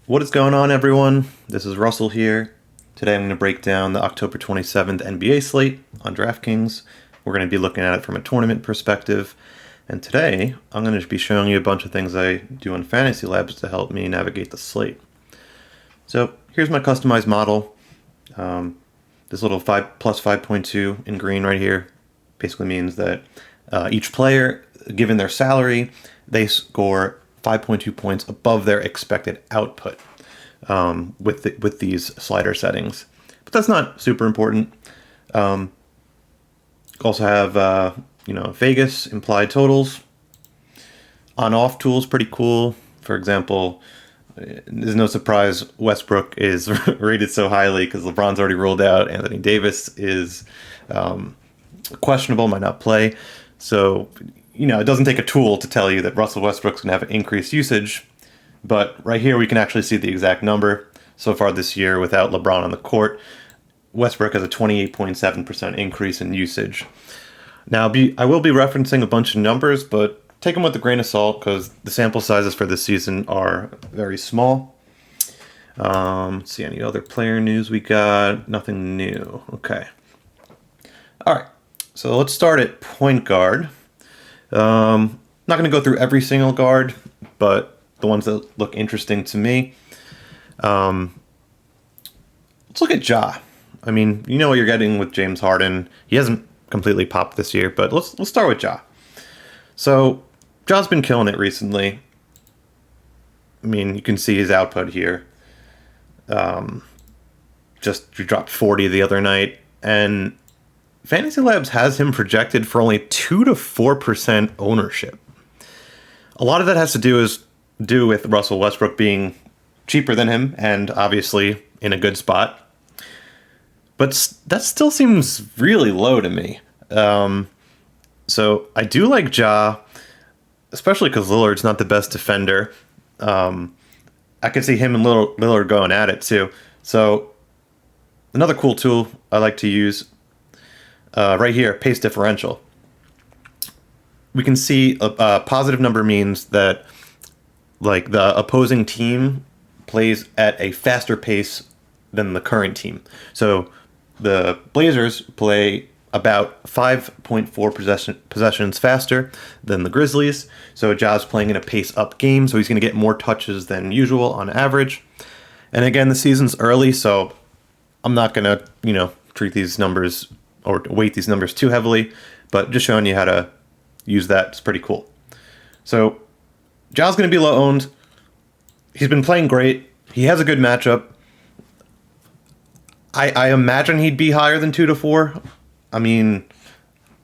What is going on, everyone? This is Russell here. Today I'm going to break down the October 27th NBA slate on Draftkings. We're going to be looking at it from a tournament perspective. And today I'm going to be showing you a bunch of things I do on Fantasy Labs to help me navigate the slate. So here's my customized model. This little 5 plus 5.2 in green right here basically means that each player, given their salary, they score 5.2 points above their expected output with these slider settings. But that's not super important. Also have Vegas implied totals. On-off tools, pretty cool. For example, there's no surprise Westbrook is rated so highly because LeBron's already ruled out. Anthony Davis is questionable, might not play. So, it doesn't take a tool to tell you that Russell Westbrook's going to have increased usage. But right here, we can actually see the exact number. So far this year, without LeBron on the court, Westbrook has a 28.7% increase in usage. Now, I will be referencing a bunch of numbers, but take them with a grain of salt because the sample sizes for this season are very small. Let's see, any other player news we got? Nothing new. Okay. All right. So let's start at point guard. Not going to go through every single guard, but the ones that look interesting to me. Let's look at Ja. I mean, you know what you're getting with James Harden. He hasn't completely popped this year, but let's start with Ja. So Ja's been killing it recently. I mean, you can see his output here. Just dropped 40 the other night, and Fantasy Labs has him projected for only 2 to 4% ownership. A lot of that has to do with Russell Westbrook being cheaper than him and obviously in a good spot. But that still seems really low to me. So I do like Ja, especially because Lillard's not the best defender. I could see him and Lillard going at it too. So another cool tool I like to use right here, pace differential. We can see a positive number means that like the opposing team plays at a faster pace than the current team. So the Blazers play about 5.4 possessions faster than the Grizzlies. So Ja's playing in a pace-up game, so he's going to get more touches than usual on average. And again, the season's early, so I'm not going to, treat these numbers or weight these numbers too heavily, but just showing you how to use that is pretty cool. So Ja's going to be low owned. He's been playing great. He has a good matchup. I imagine he'd be higher than 2 to 4. I mean,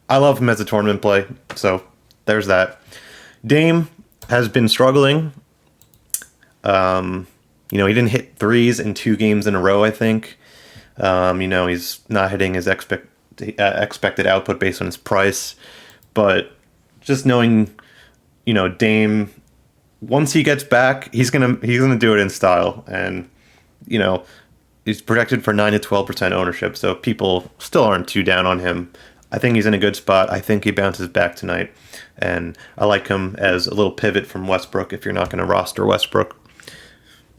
I love him as a tournament play, so there's that. Dame has been struggling. He didn't hit threes in 2 games in a row, I think. He's not hitting his expected output based on his price. But just knowing, Dame, once he gets back, he's gonna do it in style. And, he's projected for 9 to 12% ownership, so people still aren't too down on him. I think he's in a good spot. I think he bounces back tonight. And I like him as a little pivot from Westbrook if you're not going to roster Westbrook.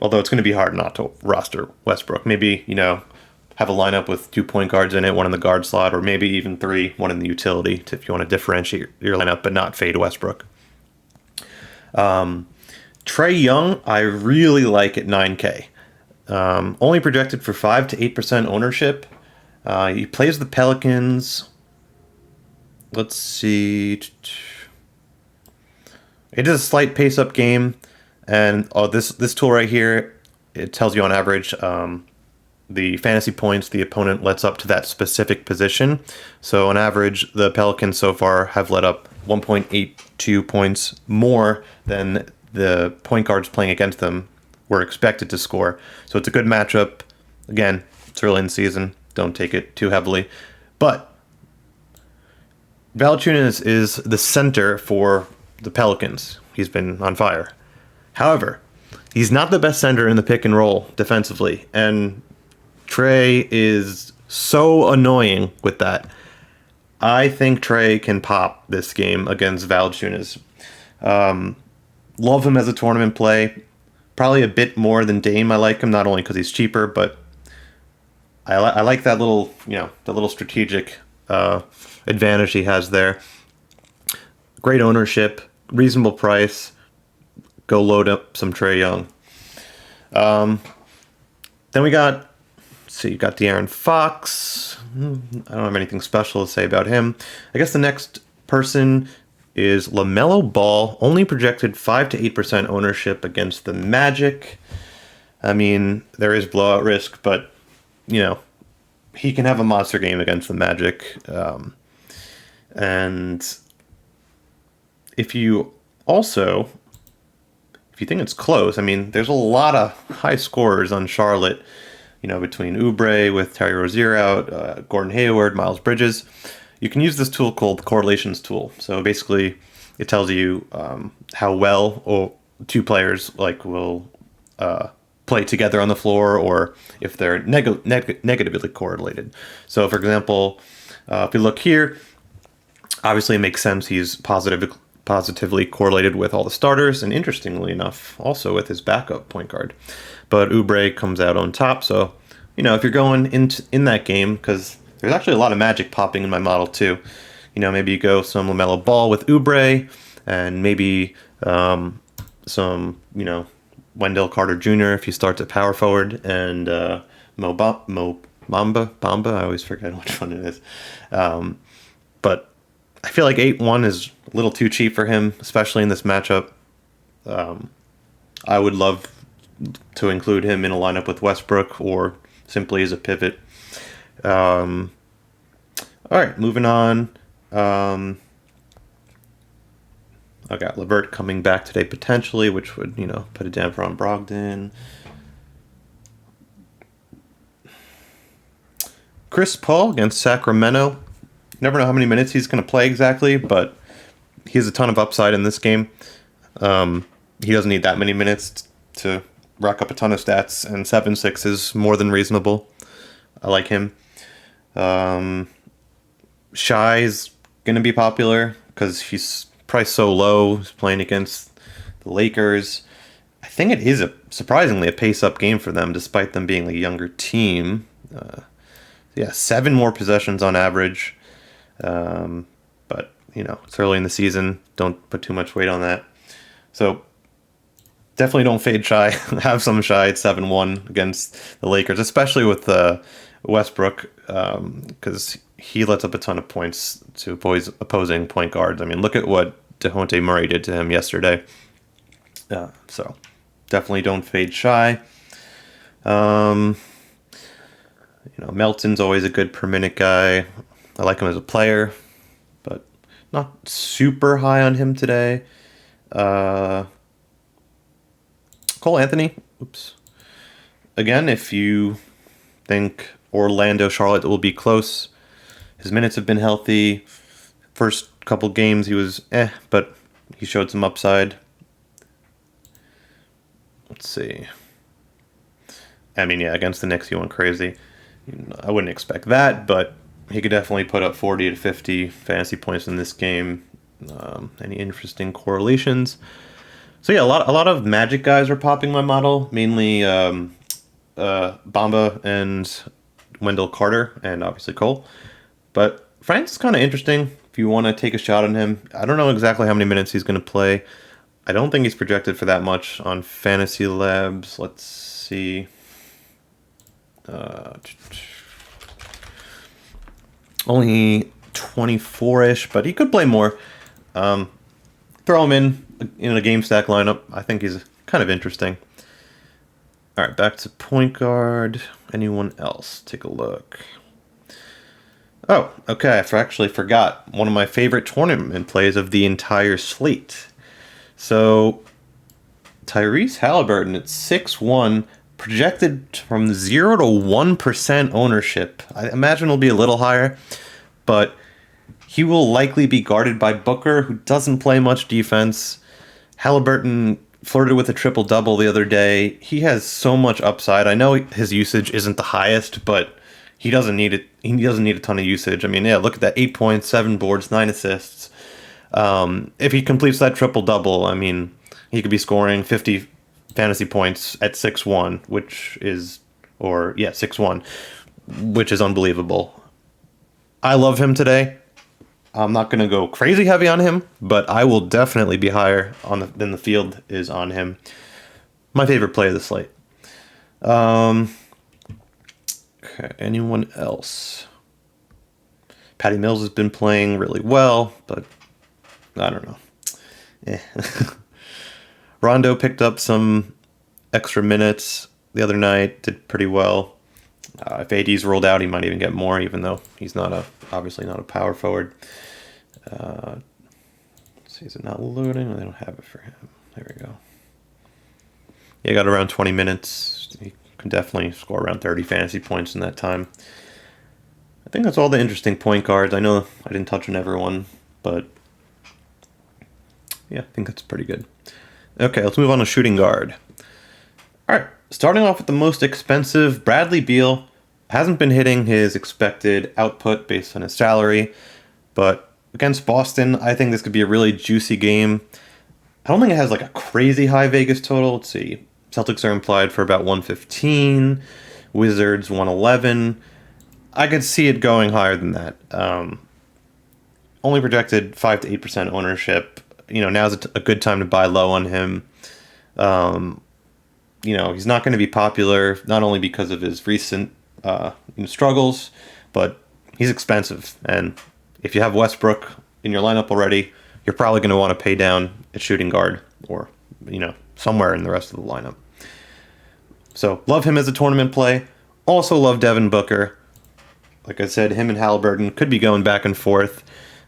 Although it's going to be hard not to roster Westbrook. Maybe, have a lineup with 2 point guards in it, one in the guard slot, or maybe even 3, one in the utility if you want to differentiate your lineup but not fade Westbrook. Trey Young, I really like at 9K. Only projected for 5 to 8% ownership. He plays the Pelicans. Let's see. It is a slight pace-up game. And this tool right here, it tells you on average the fantasy points the opponent lets up to that specific position. So on average, the Pelicans so far have let up 1.82 points more than the point guards playing against them were expected to score. So it's a good matchup. Again, it's early in the season. Don't take it too heavily. But Valanciunas is the center for the Pelicans. He's been on fire. However, he's not the best center in the pick and roll defensively. And Trey is so annoying with that. I think Trey can pop this game against Valanciunas. Love him as a tournament play. Probably a bit more than Dame. I like him not only because he's cheaper, but I like that little, the little strategic advantage he has there. Great ownership, reasonable price. Go load up some Trey Young. Then we got, you got De'Aaron Fox. I don't have anything special to say about him. I guess the next person is Lamelo Ball, only projected 5 to 8% ownership against the Magic. I mean, there is blowout risk, but, he can have a monster game against the Magic. And if you think it's close, I mean, there's a lot of high scorers on Charlotte, between Oubre with Terry Rozier out, Gordon Hayward, Miles Bridges. You can use this tool called the correlations tool. So basically, it tells you how well two players will play together on the floor, or if they're negatively correlated. So, for example, if you look here, obviously it makes sense he's positively correlated with all the starters, and interestingly enough, also with his backup point guard. But Oubre comes out on top. So, if you're going in that game, because there's actually a lot of Magic popping in my model too. Maybe you go some LaMelo Ball with Oubre, and maybe some, Wendell Carter Jr. if he starts at power forward, and Bamba. I always forget which one it is. But I feel like 8-1 is a little too cheap for him, especially in this matchup. I would love to include him in a lineup with Westbrook, or simply as a pivot. All right, moving on. I got LeVert coming back today potentially, which would, put a damper on Brogdon. Chris Paul against Sacramento. Never know how many minutes he's going to play exactly, but he has a ton of upside in this game. He doesn't need that many minutes to rack up a ton of stats, and 7-6 is more than reasonable. I like him. Shai's going to be popular because he's priced so low. He's playing against the Lakers. I think it is surprisingly a pace-up game for them, despite them being a younger team. 7 more possessions on average. But, it's early in the season. Don't put too much weight on that. So, definitely don't fade Shai. Have some Shai at 7-1 against the Lakers, especially with Westbrook, because he lets up a ton of points to opposing point guards. I mean, look at what DeJounte Murray did to him yesterday. So, definitely don't fade Shai. Melton's always a good per minute guy. I like him as a player, but not super high on him today. Cole Anthony. Oops. Again, if you think Orlando, Charlotte will be close, his minutes have been healthy. First couple games he was but he showed some upside. Let's see. I mean, against the Knicks he went crazy. I wouldn't expect that, but he could definitely put up 40 to 50 fantasy points in this game. Any interesting correlations? So a lot of Magic guys are popping my model, mainly Bamba and Wendell Carter, and obviously Cole. But Frank's kind of interesting if you want to take a shot on him. I don't know exactly how many minutes he's going to play. I don't think he's projected for that much on Fantasy Labs. Let's see. Only 24-ish, but he could play more. Throw him in a game stack lineup. I think he's kind of interesting. All right, back to point guard. Anyone else? Take a look. Oh, okay. I actually forgot one of my favorite tournament plays of the entire slate. So, Tyrese Halliburton at 6-1, projected from 0 to 1% ownership. I imagine it'll be a little higher, but he will likely be guarded by Booker, who doesn't play much defense. Halliburton flirted with a triple-double the other day. He has so much upside. I know his usage isn't the highest, but he doesn't need it. He doesn't need a ton of usage. I mean, look at that: 8 points, 7 boards, 9 assists. If he completes that triple-double, I mean, he could be scoring 50 fantasy points at 6-1, which is, 6-1, which is unbelievable. I love him today. I'm not going to go crazy heavy on him, but I will definitely be higher than the field is on him. My favorite play of the slate. Okay, anyone else? Patty Mills has been playing really well, but I don't know. Rondo picked up some extra minutes the other night, did pretty well. If AD's rolled out, he might even get more, even though he's obviously not a power forward. Let's see, is it not loading? They don't have it for him. There we go. Yeah, got around 20 minutes. He can definitely score around 30 fantasy points in that time. I think that's all the interesting point guards. I know I didn't touch on everyone, but yeah, I think that's pretty good. Okay, let's move on to shooting guard. All right, starting off with the most expensive, Bradley Beal hasn't been hitting his expected output based on his salary, but against Boston, I think this could be a really juicy game. I don't think it has like a crazy high Vegas total. Let's see. Celtics are implied for about 115, Wizards 111. I could see it going higher than that. Only projected 5 to 8% ownership. Now's a good time to buy low on him. He's not going to be popular, not only because of his recent struggles, but he's expensive. And if you have Westbrook in your lineup already, you're probably going to want to pay down at shooting guard or, somewhere in the rest of the lineup. So love him as a tournament play. Also love Devin Booker. Like I said, him and Halliburton could be going back and forth.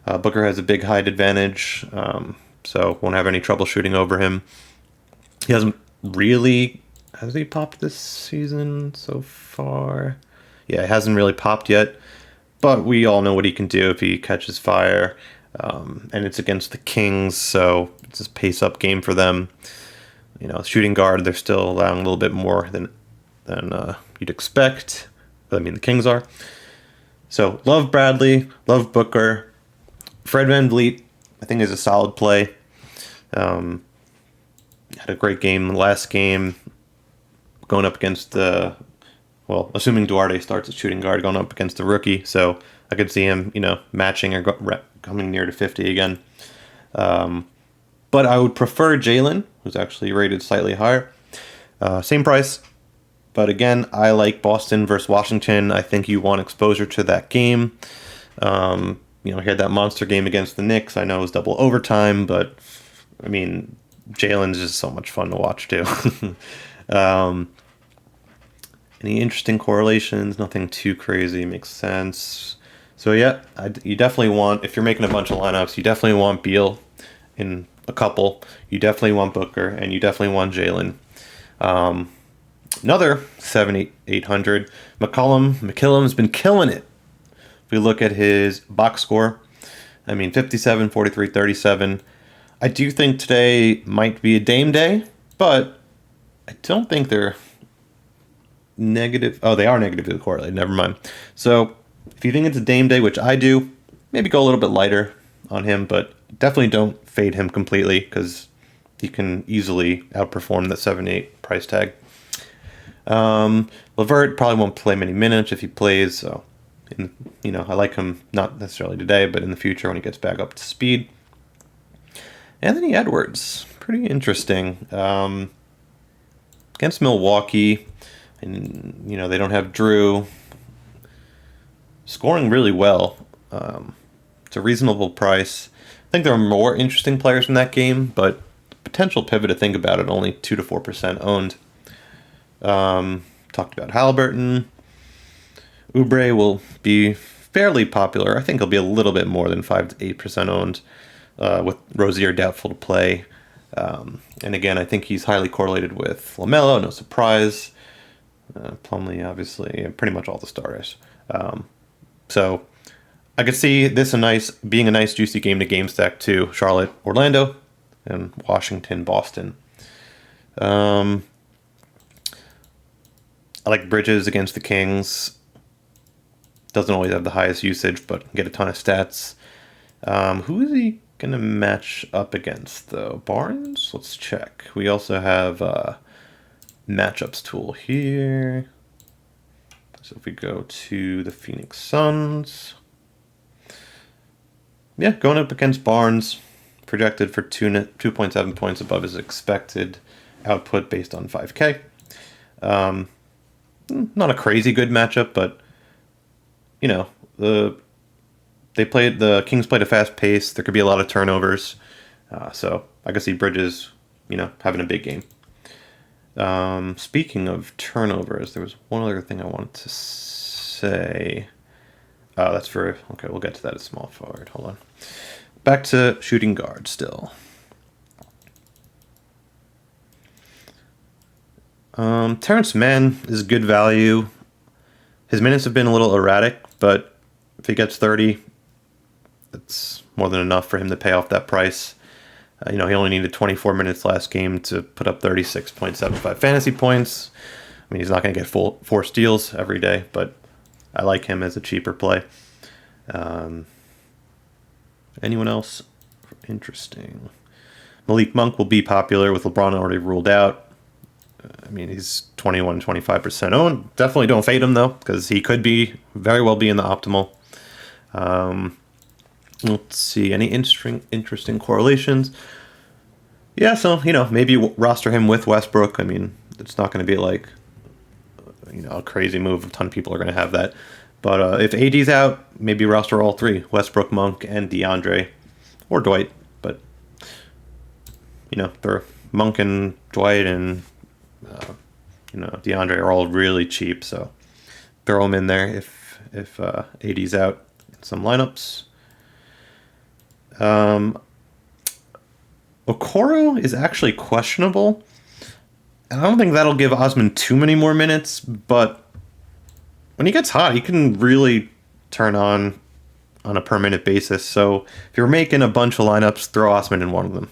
Booker has a big height advantage, so won't have any trouble shooting over him. He hasn't really... Has he popped this season so far? Yeah, it hasn't really popped yet, but we all know what he can do if he catches fire. And it's against the Kings, so it's a pace-up game for them. Shooting guard, they're still allowing a little bit more than you'd expect. I mean, the Kings are. So, love Bradley, love Booker. Fred VanVleet, I think, is a solid play. Had a great game last game, going up against assuming Duarte starts at shooting guard, going up against the rookie. So, I could see him, matching or coming near to 50 again. But I would prefer Jalen, who's actually rated slightly higher. Same price. But again, I like Boston versus Washington. I think you want exposure to that game. He had that monster game against the Knicks. I know it was double overtime, but I mean, Jalen's just so much fun to watch too. Any interesting correlations? Nothing too crazy. Makes sense. So yeah, you definitely want, if you're making a bunch of lineups, you definitely want Beal in a couple. You definitely want Booker, and you definitely want Jalen. Another 800. McCollum's been killing it. If we look at his box score, 57, 43, 37. I do think today might be a Dame day, but I don't think they're negative. Oh, they are negatively correlated. Never mind. So if you think it's a Dame day, which I do, maybe go a little bit lighter on him, but definitely don't fade him completely because he can easily outperform that 7-8 price tag. LeVert probably won't play many minutes if he plays, so I like him not necessarily today, but in the future when he gets back up to speed. Anthony Edwards, pretty interesting. Against Milwaukee, and they don't have Drew. Scoring really well. It's a reasonable price. I think there are more interesting players in that game, but potential pivot to think about it, only 2 to 4% owned. Talked about Halliburton. Oubre will be fairly popular. I think he'll be a little bit more than 5 to 8% owned, with Rozier doubtful to play. And again, I think he's highly correlated with LaMelo, no surprise. Plumlee, obviously, and pretty much all the starters. So I could see this being a nice juicy game to game stack to Charlotte, Orlando, and Washington, Boston. I like Bridges against the Kings. Doesn't always have the highest usage, but can get a ton of stats. Who is he going to match up against, though? Barnes? Let's check. We also have matchups tool here. So if we go to the Phoenix Suns, yeah, going up against Barnes, projected for 2.7 points above his expected output based on 5K. Not a crazy good matchup, but you know, the Kings played a fast pace. There could be a lot of turnovers, so I could see Bridges, having a big game. Speaking of turnovers, there was one other thing I wanted to say. Oh, okay, we'll get to that as small forward. Hold on. Back to shooting guard still. Terrence Mann is good value. His minutes have been a little erratic, but if he gets 30, it's more than enough for him to pay off that price. He only needed 24 minutes last game to put up 36.75 fantasy points. I mean, he's not going to get 4 steals every day, but I like him as a cheaper play. Anyone else interesting? Malik Monk will be popular with LeBron already ruled out. I mean, he's 25% owned. Definitely don't fade him, though, because he could very well be in the optimal. Let's see, any interesting correlations? Yeah, so, maybe roster him with Westbrook. I mean, it's not going to be like, a crazy move. A ton of people are going to have that. But if AD's out, maybe roster all 3, Westbrook, Monk, and DeAndre, or Dwight. But, they're Monk and Dwight and, DeAndre are all really cheap. So throw them in there if AD's out in some lineups. Okoro is actually questionable. And I don't think that'll give Osman too many more minutes, but when he gets hot, he can really turn on a per minute basis. So if you're making a bunch of lineups, throw Osman in one of them.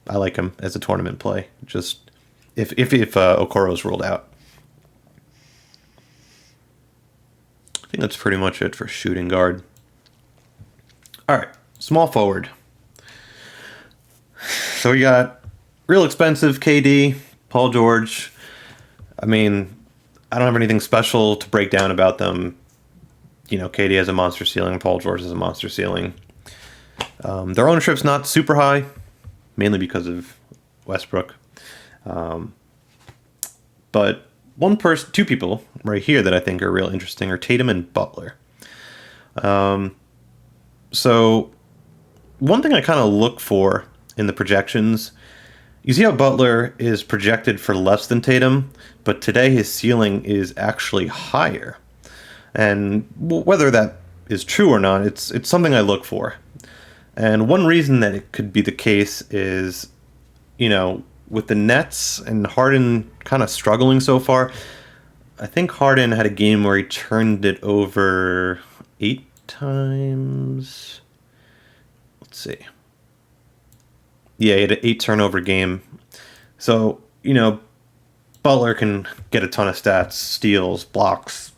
I like him as a tournament play. Just if Okoro is ruled out. I think that's pretty much it for shooting guard. All right, small forward. So we got real expensive KD, Paul George. I mean, I don't have anything special to break down about them. KD has a monster ceiling, Paul George has a monster ceiling. Their ownership's not super high, mainly because of Westbrook. But two people right here that I think are real interesting are Tatum and Butler. So one thing I kind of look for in the projections, you see how Butler is projected for less than Tatum, but today his ceiling is actually higher. And whether that is true or not, it's something I look for. And one reason that it could be the case is, with the Nets and Harden kind of struggling so far, I think Harden had a game where he turned it over 8 times. Let's see. Yeah, he had an 8 turnover game. So, Butler can get a ton of stats, steals, blocks,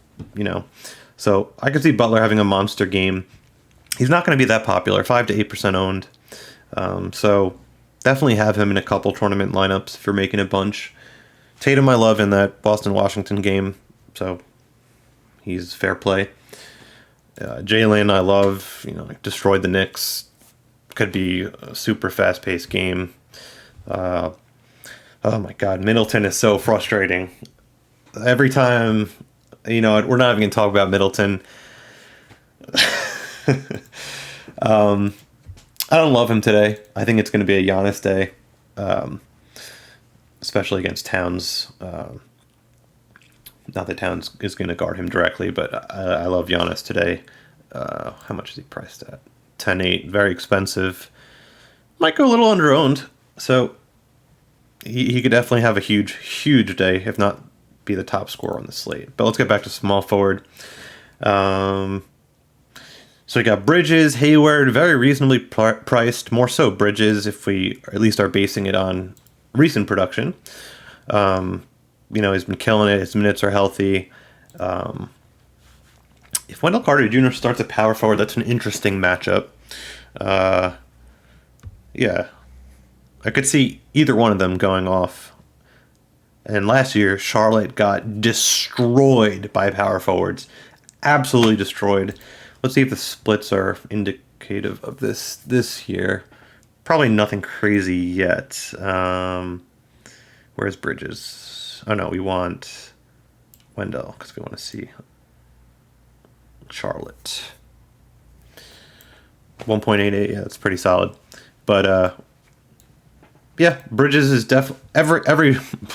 So I could see Butler having a monster game. He's not going to be that popular, 5 to 8% owned. So definitely have him in a couple tournament lineups if you're making a bunch. Tatum I love in that Boston-Washington game, so he's fair play. Jalen I love, destroyed the Knicks. Could be a super fast-paced game. Oh my God, Middleton is so frustrating. Every time, we're not even going to talk about Middleton. I don't love him today. I think it's going to be a Giannis day, especially against Towns. Not that Towns is going to guard him directly, but I love Giannis today. How much is he priced at? 10.8, very expensive. Might go a little under-owned, so he could definitely have a huge day, if not be the top scorer on the slate. But let's get back to small forward. So we got Bridges, Hayward, very reasonably priced. More so Bridges, if we at least are basing it on recent production. He's been killing it. His minutes are healthy. If Wendell Carter Jr. starts at power forward, that's an interesting matchup. Yeah. I could see either one of them going off. And last year, Charlotte got destroyed by power forwards. Absolutely destroyed. Let's see if the splits are indicative of this year. Probably nothing crazy yet. Where's Bridges? Oh no, we want Wendell because we want to see Charlotte. 1.88, yeah, that's pretty solid. But yeah, Bridges is every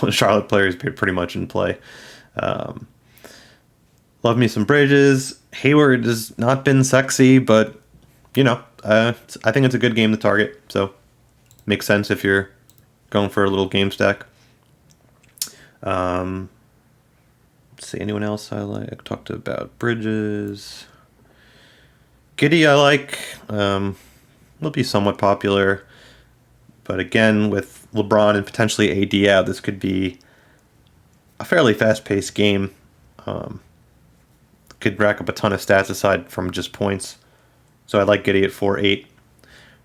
Charlotte player is pretty much in play. Love me some Bridges. Hayward has not been sexy, but I think it's a good game to target. So makes sense if you're going for a little game stack. Let's see, anyone else I like? I talked about Bridges. Giddey I like. Will be somewhat popular. But again, with LeBron and potentially AD out, this could be a fairly fast-paced game. Could rack up a ton of stats aside from just points. So I like Giddey at 4.8.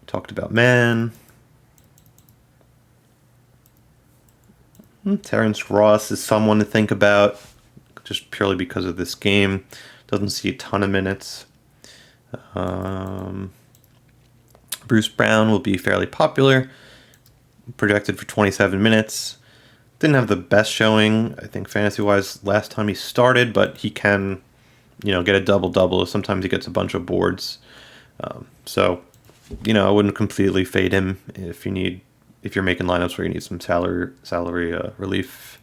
Talked about man. Terence Ross is someone to think about, just purely because of this game. Doesn't see a ton of minutes. Bruce Brown will be fairly popular. Projected for 27 minutes. Didn't have the best showing, I think, fantasy-wise last time he started, but he can, get a double-double. Sometimes he gets a bunch of boards. So, I wouldn't completely fade him if you're making lineups where you need some salary relief.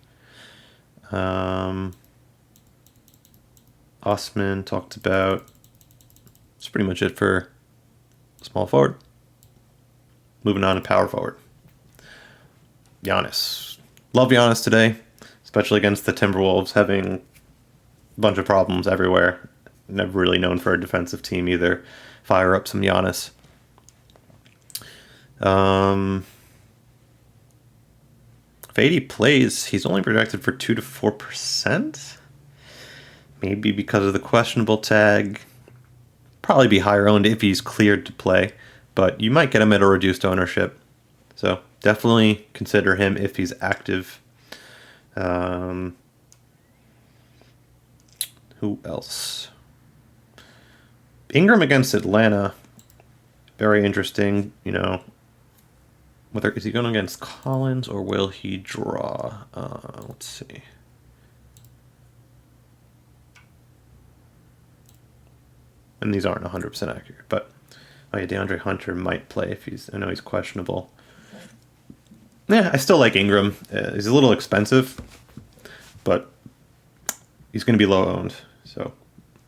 Osman talked about. That's pretty much it for small forward. Moving on to power forward. Giannis. Love Giannis today, especially against the Timberwolves, having a bunch of problems everywhere. Never really known for a defensive team either. Fire up some Giannis. If AD plays, he's only projected for 2 to 4%. Maybe because of the questionable tag. Probably be higher owned if he's cleared to play, but you might get him at a reduced ownership. So definitely consider him if he's active. Who else? Ingram against Atlanta. Very interesting. Whether is he going against Collins or will he draw? Let's see. And these aren't 100% accurate, but DeAndre Hunter might play I know he's questionable. Yeah, I still like Ingram. He's a little expensive, but he's going to be low owned, so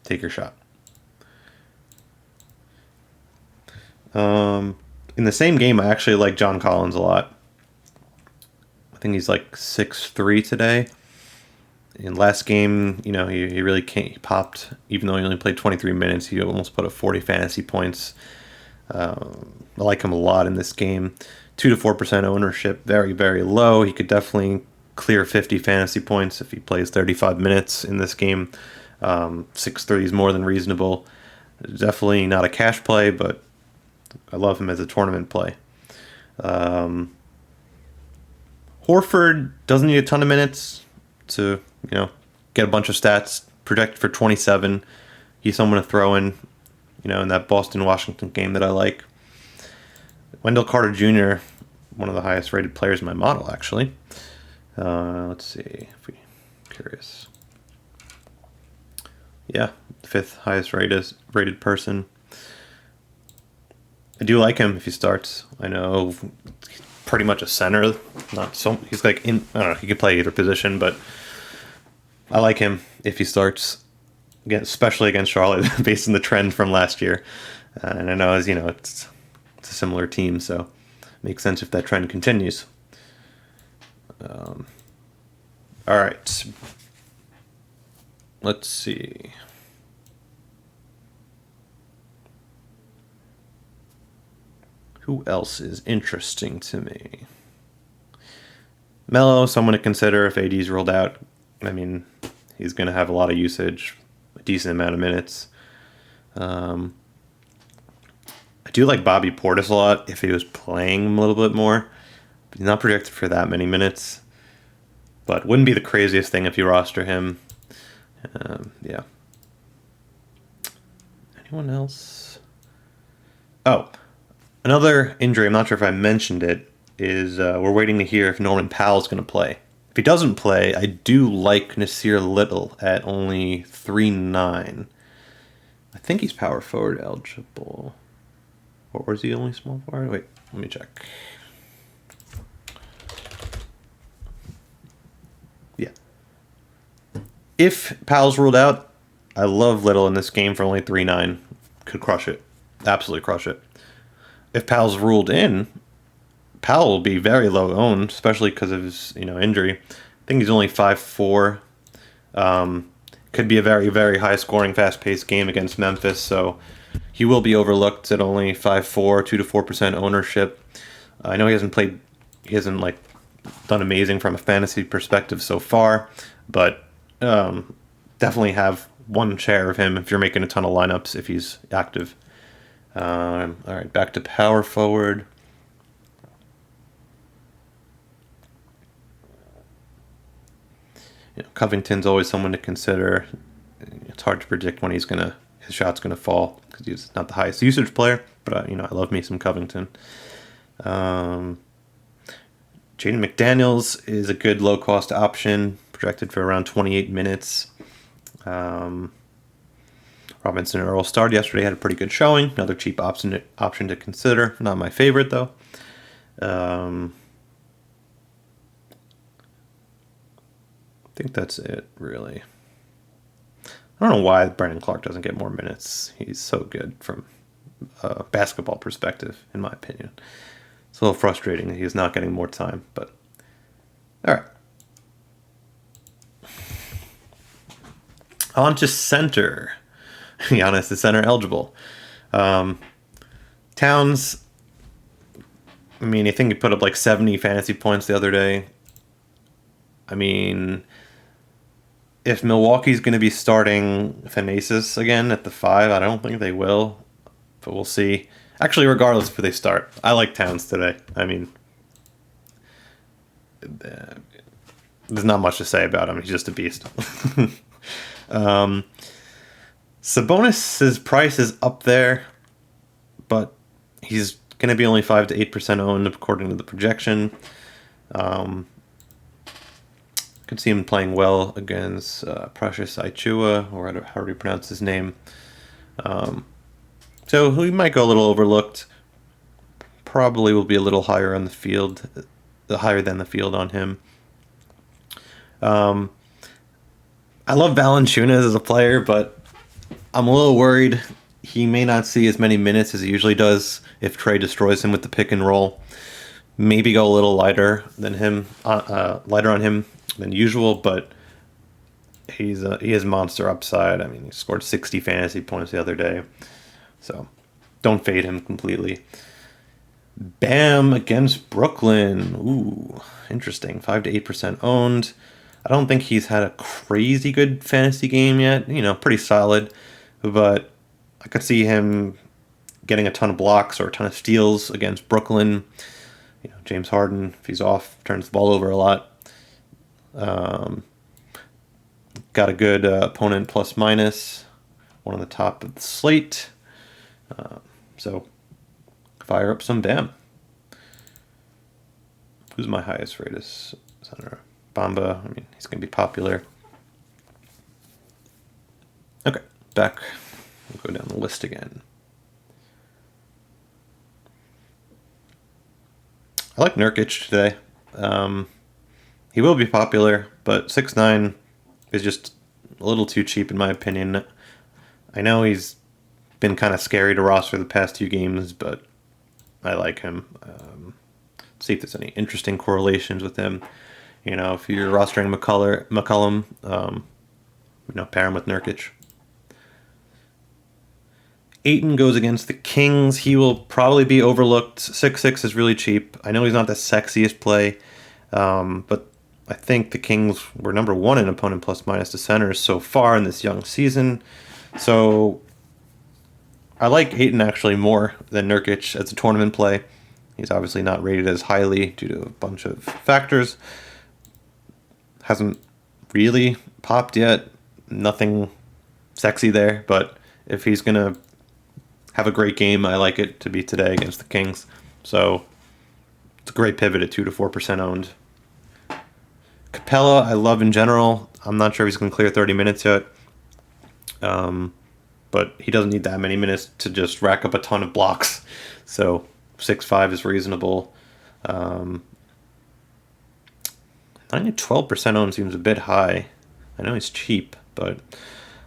take your shot. In the same game, I actually like John Collins a lot. I think he's like 6'3" today. In last game, he really can't. He popped, even though he only played 23 minutes. He almost put up 40 fantasy points. I like him a lot in this game. 2 to 4% ownership, very, very low. He could definitely clear 50 fantasy points if he plays 35 minutes in this game. 6'3" is more than reasonable. Definitely not a cash play, but I love him as a tournament play. Horford doesn't need a ton of minutes to, get a bunch of stats. Projected for 27. He's someone to throw in, in that Boston-Washington game that I like. Wendell Carter Jr., one of the highest rated players in my model, actually. Let's see if we're curious. Yeah, 5th highest rated person. I do like him if he starts. I know he's pretty much a center. He's like I don't know, he could play either position, but I like him if he starts, again, especially against Charlotte, based on the trend from last year. And I know, as it's a similar team, so it makes sense if that trend continues. All right. Let's see. Who else is interesting to me? Melo, someone to consider if AD's rolled out. I mean, he's going to have a lot of usage, a decent amount of minutes. I do like Bobby Portis a lot if he was playing a little bit more. But he's not projected for that many minutes. but wouldn't be the craziest thing if you roster him. Yeah. Anyone else? Oh, another injury, I'm not sure if I mentioned it, is we're waiting to hear if Norman Powell's going to play. If he doesn't play, I do like Nasir Little at only 3.9. I think he's power forward eligible. Or was he only small forward? Wait, let me check. Yeah. If Powell's ruled out, I love Little in this game for only 3.9. Could crush it. Absolutely crush it. If Powell's ruled in, Powell will be very low owned, especially because of his injury. I think he's only 5'4". Could be a very, very high scoring, fast paced game against Memphis, so he will be overlooked at only 5'4", 2 to 4% ownership. I know he hasn't done amazing from a fantasy perspective so far, but definitely have one share of him if you're making a ton of lineups if he's active. All right, back to power forward. Covington's always someone to consider. It's hard to predict when his shot's gonna fall because he's not the highest usage player. But I love me some Covington. Jaden McDaniels is a good low cost option, projected for around 28 minutes. Robinson Earl started yesterday, had a pretty good showing. Another cheap option to consider. Not my favorite though. I think that's it, really. I don't know why Brandon Clark doesn't get more minutes. He's so good from a basketball perspective, in my opinion. It's a little frustrating that he's not getting more time, but all right. On to center. Giannis is center eligible. Towns, I think he put up like 70 fantasy points the other day. If Milwaukee's going to be starting Thanasis again at the 5, I don't think they will, but we'll see. Actually, regardless of who they start, I like Towns today. There's not much to say about him. He's just a beast. Sabonis' price is up there, but he's going to be only 5 to 8% owned according to the projection. Could see him playing well against Precious Achiuwa, or how do you pronounce his name? So he might go a little overlooked. Probably will be a little higher on the field, higher than the field on him. I love Valanciunas as a player, but I'm a little worried he may not see as many minutes as he usually does if Trey destroys him with the pick and roll. Maybe go a little lighter than him, lighter on him than usual, but he has monster upside. He scored 60 fantasy points the other day, so don't fade him completely. Bam against Brooklyn. Ooh, interesting. 5 to 8% owned. I don't think he's had a crazy good fantasy game yet. Pretty solid, but I could see him getting a ton of blocks or a ton of steals against Brooklyn. James Harden, if he's off, turns the ball over a lot. Got a good opponent plus minus, one on the top of the slate. So fire up some Bam. Who's my highest rated center? Bamba. He's going to be popular. Okay, back. We'll go down the list again. I like Nurkic today. He will be popular, but 6'9" is just a little too cheap in my opinion. I know he's been kind of scary to roster the past 2 games, but I like him. See if there's any interesting correlations with him. If you're rostering McCollum, pair him with Nurkic. Ayton goes against the Kings. He will probably be overlooked. 6'6" is really cheap. I know he's not the sexiest play, but I think the Kings were number 1 in opponent plus minus to centers so far in this young season. So I like Ayton actually more than Nurkic as a tournament play. He's obviously not rated as highly due to a bunch of factors. hasn't really popped yet. Nothing sexy there, but if he's going to have a great game, I like it to be today against the Kings. So it's a great pivot at 2 to 4% owned. Capella, I love in general. I'm not sure if he's going to clear 30 minutes yet. But he doesn't need that many minutes to just rack up a ton of blocks. So 6.5 is reasonable. 9 to 12% owned seems a bit high. I know he's cheap, but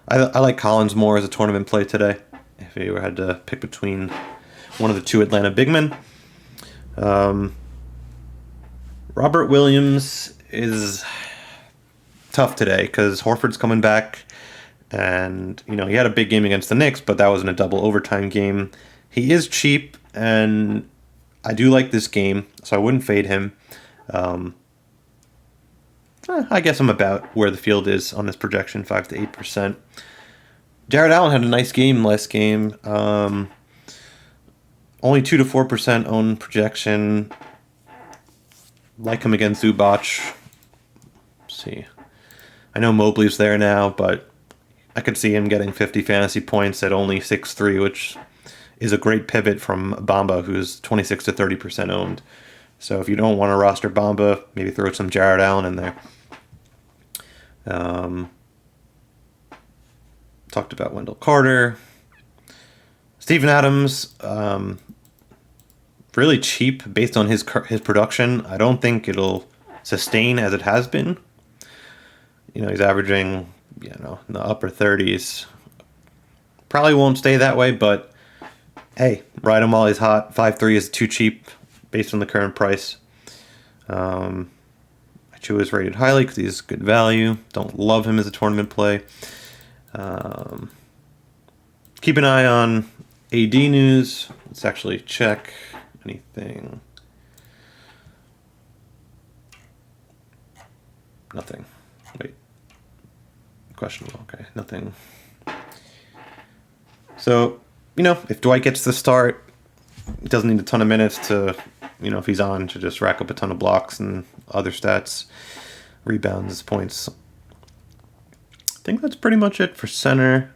I like Collins more as a tournament play today. If you had to pick between one of the two Atlanta big men. Robert Williams is tough today because Horford's coming back. And, he had a big game against the Knicks, but that wasn't a double overtime game. He is cheap, and I do like this game, so I wouldn't fade him. I guess I'm about where the field is on this projection, 5 to 8%. Jared Allen had a nice game last game. Only 2 to 4% own projection. Like him against Zubac. Let's see. I know Mobley's there now, but I could see him getting 50 fantasy points at only 6.3, which is a great pivot from Bamba, who's 26 to 30% owned. So if you don't want to roster Bamba, maybe throw some Jared Allen in there. Talked about Wendell Carter. Steven Adams, really cheap based on his production. I don't think it'll sustain as it has been. He's averaging, in the upper 30s. Probably won't stay that way, but hey, ride him while he's hot. 5.3 is too cheap based on the current price. Achua is rated highly because he's good value. Don't love him as a tournament play. Keep an eye on AD news. Let's actually check anything. Nothing. Wait. Questionable. Okay, nothing. So, if Dwight gets the start, he doesn't need a ton of minutes to, if he's on, to just rack up a ton of blocks and other stats, rebounds, points. I think that's pretty much it for center.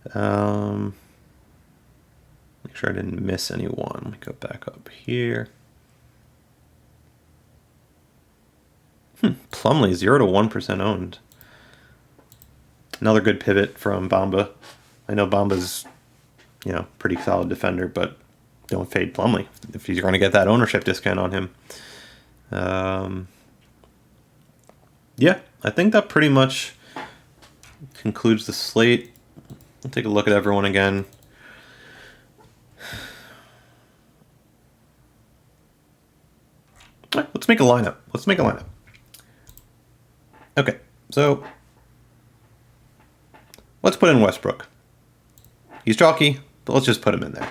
Make sure I didn't miss anyone. Let me go back up here. Plumlee, 0 to 1% owned. Another good pivot from Bamba. I know Bamba's, pretty solid defender, but don't fade Plumlee if you're going to get that ownership discount on him. Yeah, I think that pretty much concludes the slate. I'll take a look at everyone again. All right, let's make a lineup. Okay, so let's put in Westbrook. He's chalky, but let's just put him in there.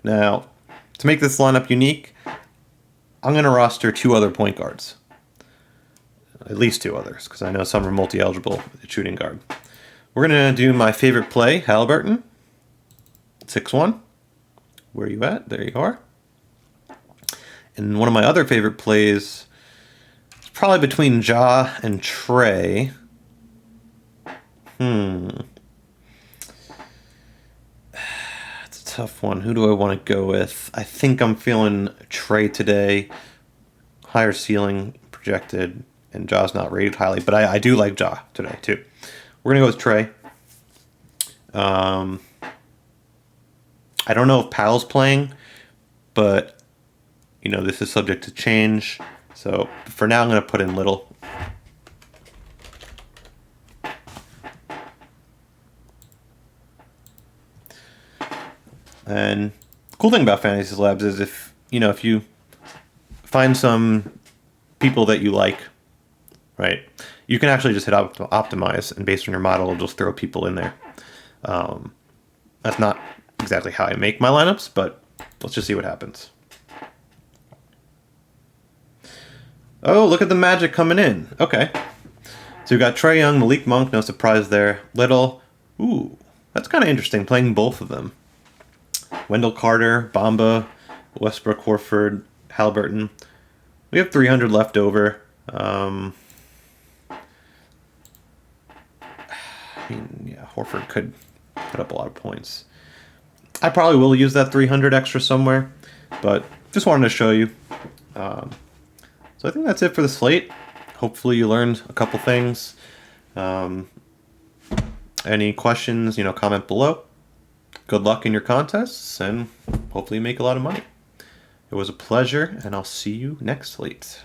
Now, to make this lineup unique, I'm going to roster 2 other point guards. At least 2 others, because I know some are multi-eligible at shooting guard. We're going to do my favorite play, Halliburton. 6-1. Where are you at? There you are. And one of my other favorite plays is probably between Ja and Trey. It's a tough one. Who do I want to go with? I think I'm feeling Trey today. Higher ceiling projected, and Ja's not rated highly, but I do like Ja today too. We're going to go with Trey. I don't know if Powell's playing, but, this is subject to change. So for now, I'm going to put in Little. And cool thing about Fantasy Labs is if you find some people that you like, right, you can actually just hit optimize, and based on your model, it'll just throw people in there. That's not exactly how I make my lineups, but let's just see what happens. Oh, look at the magic coming in. Okay. So we got Trey Young, Malik Monk, no surprise there. Little. Ooh, that's kind of interesting, playing both of them. Wendell Carter, Bamba, Westbrook, Horford, Halliburton. We have 300 left over. mean, yeah, Horford could put up a lot of points. I probably will use that 300 extra somewhere, but just wanted to show you. So I think that's it for the slate. Hopefully you learned a couple things. Any questions, comment below. Good luck in your contests, and hopefully you make a lot of money. It was a pleasure, and I'll see you next slate.